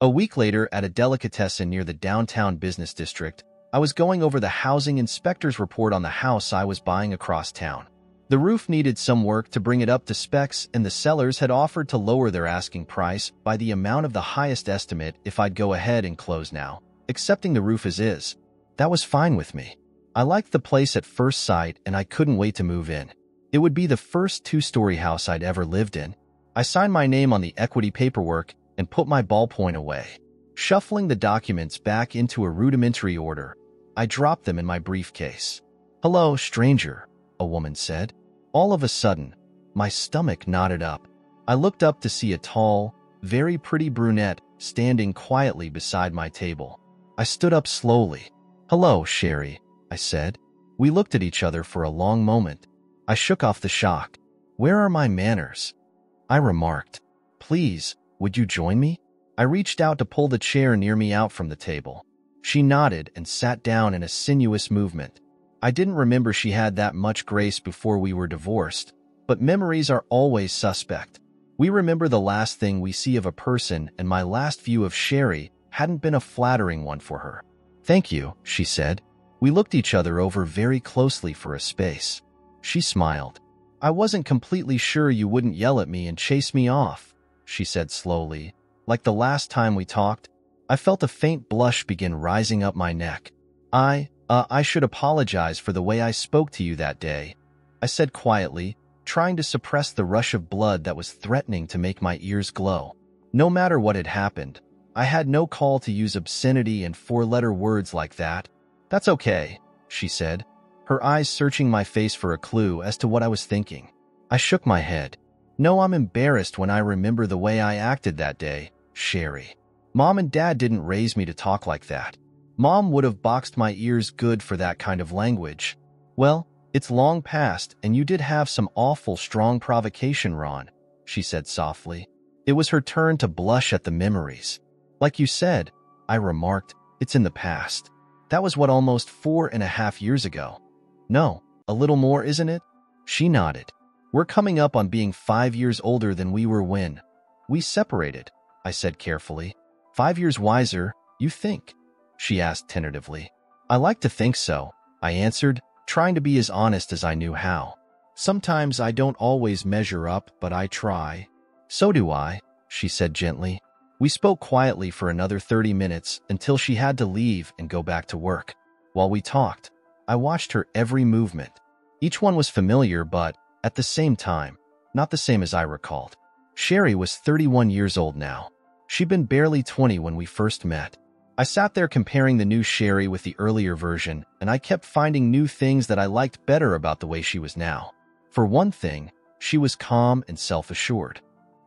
A week later, at a delicatessen near the downtown business district, I was going over the housing inspector's report on the house I was buying across town. The roof needed some work to bring it up to specs, and the sellers had offered to lower their asking price by the amount of the highest estimate if I'd go ahead and close now, accepting the roof as is. That was fine with me. I liked the place at first sight, and I couldn't wait to move in. It would be the first two-story house I'd ever lived in. I signed my name on the equity paperwork and put my ballpoint away. Shuffling the documents back into a rudimentary order, I dropped them in my briefcase. "Hello, stranger," a woman said. All of a sudden, my stomach knotted up. I looked up to see a tall, very pretty brunette standing quietly beside my table. I stood up slowly. "Hello, Sherry," I said. We looked at each other for a long moment. I shook off the shock. "Where are my manners?" I remarked. "Please, would you join me?" I reached out to pull the chair near me out from the table. She nodded and sat down in a sinuous movement. I didn't remember she had that much grace before we were divorced, but memories are always suspect. We remember the last thing we see of a person, and my last view of Sherry hadn't been a flattering one for her. "Thank you," she said. We looked each other over very closely for a space. She smiled. "I wasn't completely sure you wouldn't yell at me and chase me off," she said slowly. "Like the last time we talked." I felt a faint blush begin rising up my neck. I should apologize for the way I spoke to you that day," I said quietly, trying to suppress the rush of blood that was threatening to make my ears glow. No matter what had happened, I had no call to use obscenity and four-letter words like that. "That's okay," she said, her eyes searching my face for a clue as to what I was thinking. I shook my head. "No, I'm embarrassed when I remember the way I acted that day, Sherry. Mom and Dad didn't raise me to talk like that. Mom would have boxed my ears good for that kind of language." "Well, it's long past, and you did have some awful strong provocation, Ron," she said softly. It was her turn to blush at the memories. "Like you said," I remarked, "it's in the past. That was what, almost 4.5 years ago? No, a little more, isn't it?" She nodded. "We're coming up on being 5 years older than we were when we separated," I said carefully. 5 years wiser, you think?" she asked tentatively. "I like to think so," I answered, trying to be as honest as I knew how. "Sometimes I don't always measure up, but I try." "So do I," she said gently. We spoke quietly for another 30 minutes until she had to leave and go back to work. While we talked, I watched her every movement. Each one was familiar, but, at the same time, not the same as I recalled. Sherry was 31 years old now. She'd been barely 20 when we first met. I sat there comparing the new Sherry with the earlier version, and I kept finding new things that I liked better about the way she was now. For one thing, she was calm and self-assured.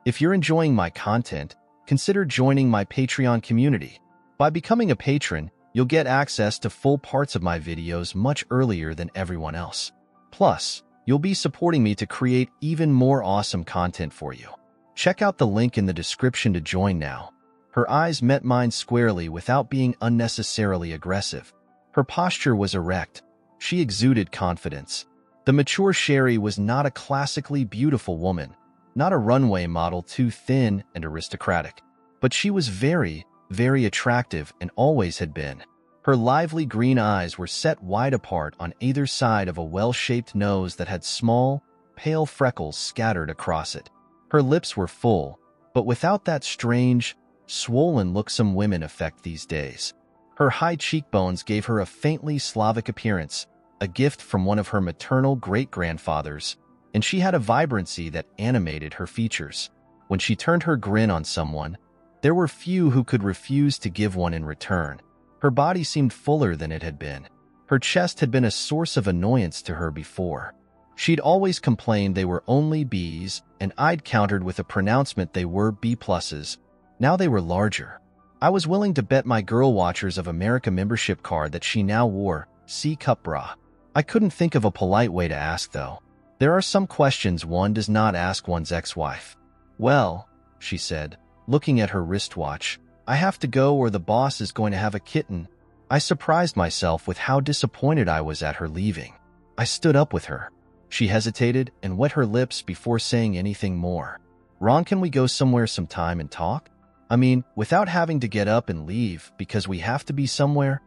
If you're enjoying my content, consider joining my Patreon community. By becoming a patron, you'll get access to full parts of my videos much earlier than everyone else. Plus, you'll be supporting me to create even more awesome content for you. Check out the link in the description to join now. Her eyes met mine squarely without being unnecessarily aggressive. Her posture was erect. She exuded confidence. The mature Sherry was not a classically beautiful woman, not a runway model too thin and aristocratic, but she was very, very attractive and always had been. Her lively green eyes were set wide apart on either side of a well-shaped nose that had small, pale freckles scattered across it. Her lips were full, but without that strange, swollen look some women affect these days. Her high cheekbones gave her a faintly Slavic appearance, a gift from one of her maternal great-grandfathers, and she had a vibrancy that animated her features. When she turned her grin on someone, there were few who could refuse to give one in return. Her body seemed fuller than it had been. Her chest had been a source of annoyance to her before. She'd always complained they were only Bs, and I'd countered with a pronouncement they were B+s. Now they were larger. I was willing to bet my Girl Watchers of America membership card that she now wore C-cup bra. I couldn't think of a polite way to ask, though. There are some questions one does not ask one's ex-wife. "Well," she said, looking at her wristwatch, "I have to go or the boss is going to have a kitten." I surprised myself with how disappointed I was at her leaving. I stood up with her. She hesitated and wet her lips before saying anything more. "Ron, can we go somewhere sometime and talk?" I mean, without having to get up and leave because we have to be somewhere?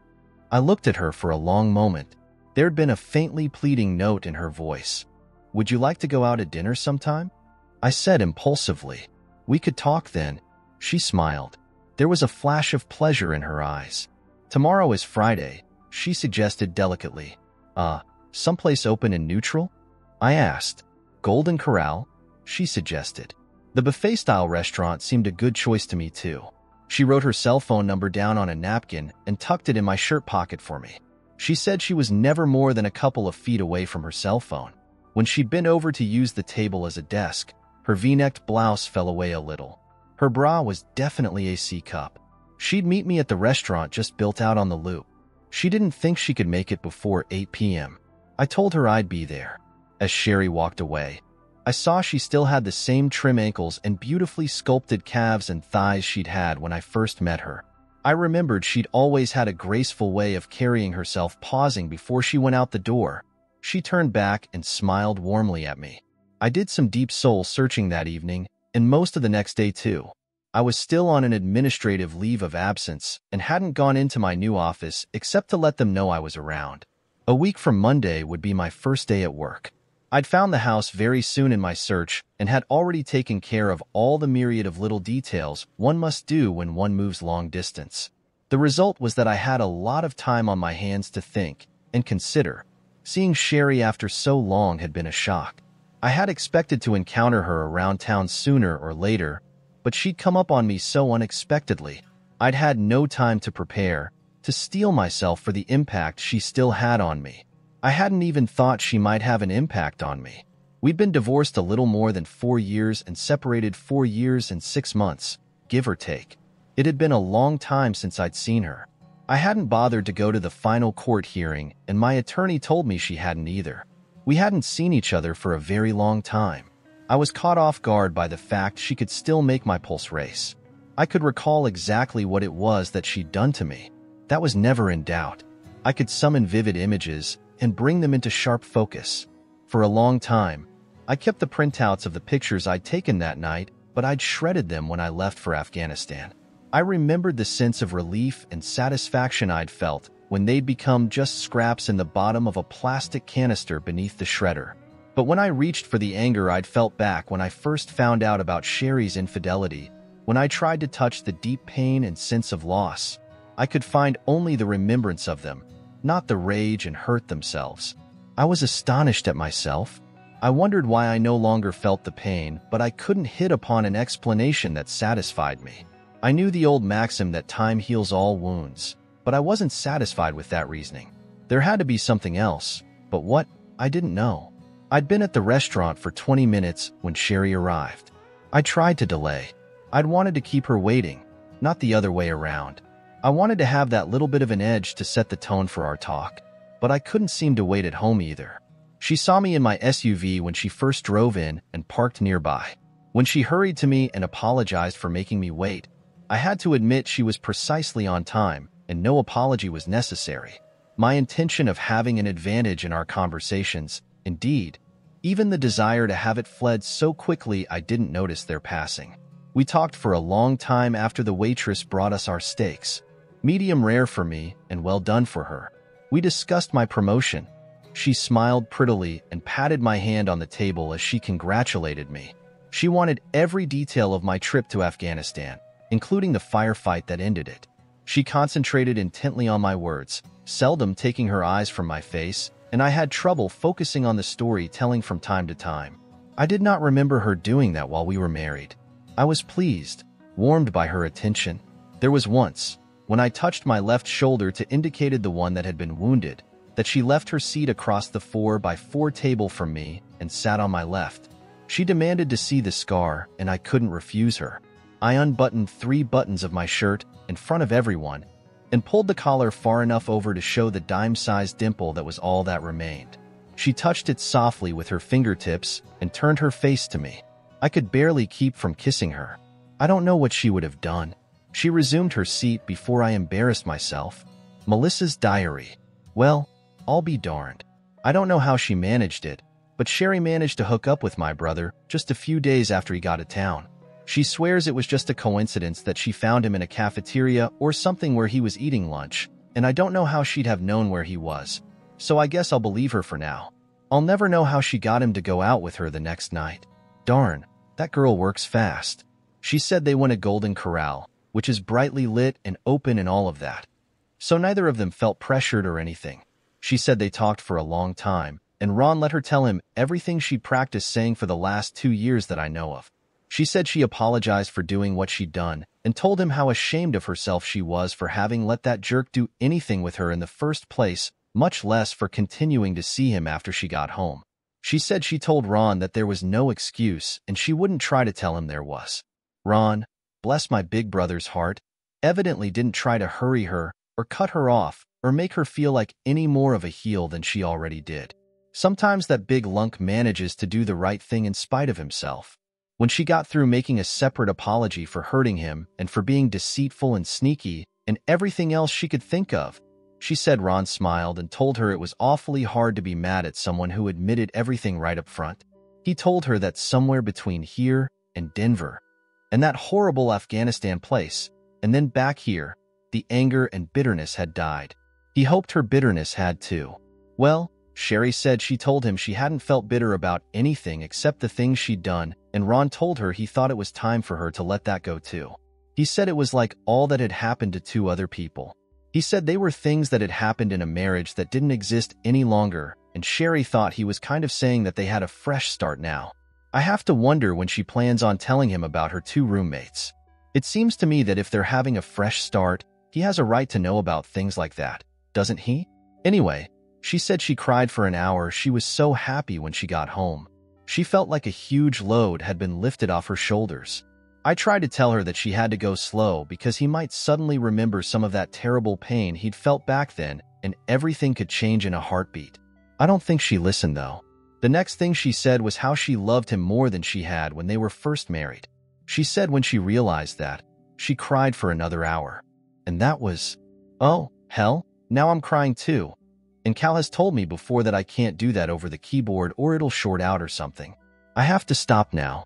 I looked at her for a long moment. There'd been a faintly pleading note in her voice. Would you like to go out at dinner sometime? I said impulsively. We could talk then. She smiled. There was a flash of pleasure in her eyes. Tomorrow is Friday, she suggested delicately. Someplace open and neutral? I asked. Golden Corral? She suggested. The buffet-style restaurant seemed a good choice to me too. She wrote her cell phone number down on a napkin and tucked it in my shirt pocket for me. She said she was never more than a couple of feet away from her cell phone. When she bent over to use the table as a desk, her V-necked blouse fell away a little. Her bra was definitely a C-cup. She'd meet me at the restaurant just built out on the loop. She didn't think she could make it before 8 p.m. I told her I'd be there. As Sherry walked away, I saw she still had the same trim ankles and beautifully sculpted calves and thighs she'd had when I first met her. I remembered she'd always had a graceful way of carrying herself, pausing before she went out the door. She turned back and smiled warmly at me. I did some deep soul searching that evening, and most of the next day too. I was still on an administrative leave of absence and hadn't gone into my new office except to let them know I was around. A week from Monday would be my first day at work. I'd found the house very soon in my search and had already taken care of all the myriad of little details one must do when one moves long distance. The result was that I had a lot of time on my hands to think and consider. Seeing Sherry after so long had been a shock. I had expected to encounter her around town sooner or later, but she'd come up on me so unexpectedly. I'd had no time to prepare, to steel myself for the impact she still had on me. I hadn't even thought she might have an impact on me. We'd been divorced a little more than 4 years and separated 4 years and 6 months, give or take. It had been a long time since I'd seen her. I hadn't bothered to go to the final court hearing, and my attorney told me she hadn't either. We hadn't seen each other for a very long time. I was caught off guard by the fact she could still make my pulse race. I could recall exactly what it was that she'd done to me. That was never in doubt. I could summon vivid images and bring them into sharp focus. For a long time, I kept the printouts of the pictures I'd taken that night, but I'd shredded them when I left for Afghanistan. I remembered the sense of relief and satisfaction I'd felt when they'd become just scraps in the bottom of a plastic canister beneath the shredder. But when I reached for the anger I'd felt back when I first found out about Sherry's infidelity, when I tried to touch the deep pain and sense of loss, I could find only the remembrance of them, not the rage and hurt themselves. I was astonished at myself. I wondered why I no longer felt the pain, but I couldn't hit upon an explanation that satisfied me. I knew the old maxim that time heals all wounds, but I wasn't satisfied with that reasoning. There had to be something else, but what? I didn't know. I'd been at the restaurant for 20 minutes when Sherry arrived. I tried to delay. I'd wanted to keep her waiting, not the other way around. I wanted to have that little bit of an edge to set the tone for our talk, but I couldn't seem to wait at home either. She saw me in my SUV when she first drove in and parked nearby. When she hurried to me and apologized for making me wait, I had to admit she was precisely on time and no apology was necessary. My intention of having an advantage in our conversations, indeed, even the desire to have it fled so quickly I didn't notice their passing. We talked for a long time after the waitress brought us our steaks. Medium rare for me and well done for her. We discussed my promotion. She smiled prettily and patted my hand on the table as she congratulated me. She wanted every detail of my trip to Afghanistan, including the firefight that ended it. She concentrated intently on my words, seldom taking her eyes from my face, and I had trouble focusing on the story telling from time to time. I did not remember her doing that while we were married. I was pleased, warmed by her attention. There was once, when I touched my left shoulder to indicate the one that had been wounded, that she left her seat across the 4x4 table from me and sat on my left. She demanded to see the scar, and I couldn't refuse her. I unbuttoned 3 buttons of my shirt in front of everyone and pulled the collar far enough over to show the dime-sized dimple that was all that remained. She touched it softly with her fingertips and turned her face to me. I could barely keep from kissing her. I don't know what she would have done. She resumed her seat before I embarrassed myself. Melissa's diary. Well, I'll be darned. I don't know how she managed it, but Sherry managed to hook up with my brother just a few days after he got to town. She swears it was just a coincidence that she found him in a cafeteria or something where he was eating lunch, and I don't know how she'd have known where he was. So I guess I'll believe her for now. I'll never know how she got him to go out with her the next night. Darn, that girl works fast. She said they went to Golden Corral, which is brightly lit and open and all of that. So neither of them felt pressured or anything. She said they talked for a long time, and Ron let her tell him everything she'd practiced saying for the last 2 years that I know of. She said she apologized for doing what she'd done and told him how ashamed of herself she was for having let that jerk do anything with her in the first place, much less for continuing to see him after she got home. She said she told Ron that there was no excuse and she wouldn't try to tell him there was. Ron, bless my big brother's heart, evidently didn't try to hurry her or cut her off or make her feel like any more of a heel than she already did. Sometimes that big lunk manages to do the right thing in spite of himself. When she got through making a separate apology for hurting him and for being deceitful and sneaky and everything else she could think of, she said Ron smiled and told her it was awfully hard to be mad at someone who admitted everything right up front. He told her that somewhere between here and Denver, and that horrible Afghanistan place, and then back here, the anger and bitterness had died. He hoped her bitterness had too. Well, Sherry said she told him she hadn't felt bitter about anything except the things she'd done, and Ron told her he thought it was time for her to let that go too. He said it was like all that had happened to 2 other people. He said they were things that had happened in a marriage that didn't exist any longer, and Sherry thought he was kind of saying that they had a fresh start now. I have to wonder when she plans on telling him about her 2 roommates. It seems to me that if they're having a fresh start, he has a right to know about things like that, doesn't he? Anyway, she said she cried for an hour. She was so happy when she got home. She felt like a huge load had been lifted off her shoulders. I tried to tell her that she had to go slow because he might suddenly remember some of that terrible pain he'd felt back then, and everything could change in a heartbeat. I don't think she listened, though. The next thing she said was how she loved him more than she had when they were first married. She said when she realized that, she cried for another hour. And that was, oh, hell, now I'm crying too. And Cal has told me before that I can't do that over the keyboard or it'll short out or something. I have to stop now.